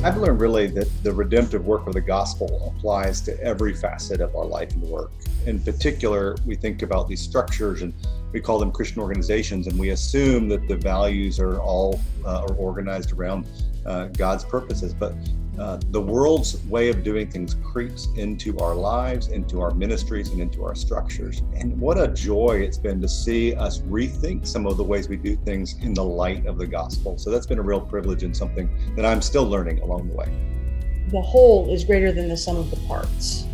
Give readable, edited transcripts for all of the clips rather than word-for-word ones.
I've learned really that the redemptive work of the gospel applies to every facet of our life and work. In particular, we think about these structures and we call them Christian organizations, and we assume that the values are all are organized around God's purposes. But the world's way of doing things creeps into our lives, into our ministries, and into our structures. And what a joy it's been to see us rethink some of the ways we do things in the light of the gospel. So that's been a real privilege and something that I'm still learning along the way. The whole is greater than the sum of the parts.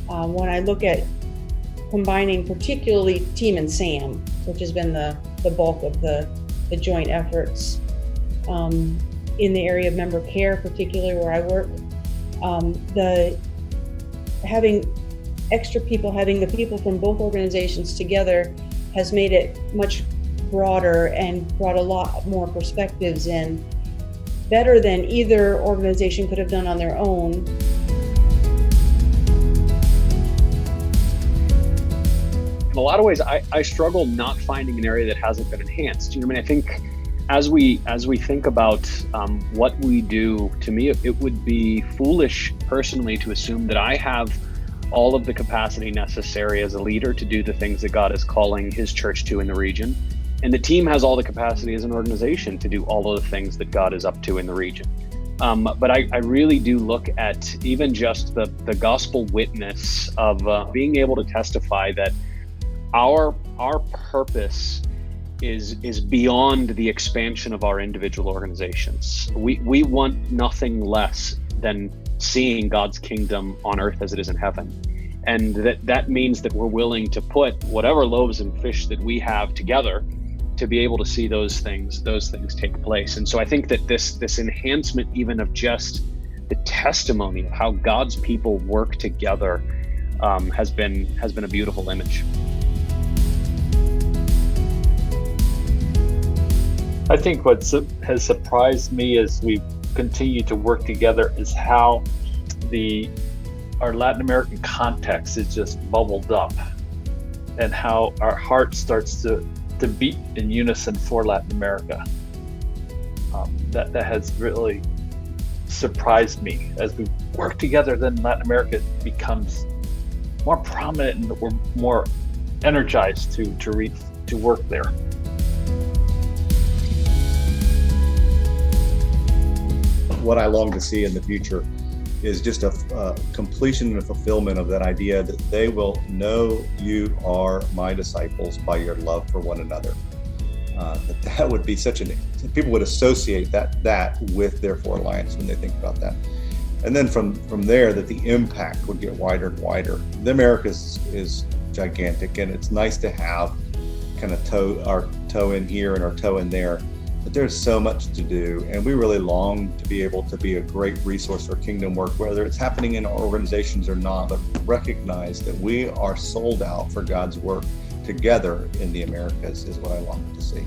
When I look at combining particularly Team and Sam, which has been the bulk of the joint efforts, in the area of member care, particularly where I work, having extra people, having the people from both organizations together has made it much broader and brought a lot more perspectives in, better than either organization could have done on their own. In a lot of ways, I struggle not finding an area that hasn't been enhanced. I think as we think about what we do, to me, it would be foolish personally to assume that I have all of the capacity necessary as a leader to do the things that God is calling his church to in the region. And the team has all the capacity as an organization to do all of the things that God is up to in the region. But I really do look at even just the gospel witness of being able to testify that our purpose is beyond the expansion of our individual organizations. We want nothing less than seeing God's kingdom on earth as it is in heaven. And that means that we're willing to put whatever loaves and fish that we have together to be able to see those things take place. And so I think that this enhancement even of just the testimony of how God's people work together has been a beautiful image. I think what has surprised me as we continue to work together is how our Latin American context is just bubbled up, and how our heart starts to beat in unison for Latin America. That has really surprised me. As we work together, then Latin America becomes more prominent and we're more energized to work there. What I long to see in the future is just a completion and a fulfillment of that idea that they will know you are my disciples by your love for one another. That would be people would associate that with Therefore Alliance when they think about that. And then from there, that the impact would get wider and wider. The Americas is gigantic, and it's nice to have kind of our toe in here and our toe in there. But there's so much to do, and we really long to be able to be a great resource for kingdom work, whether it's happening in our organizations or not, but recognize that we are sold out for God's work together in the Americas is what I long to see.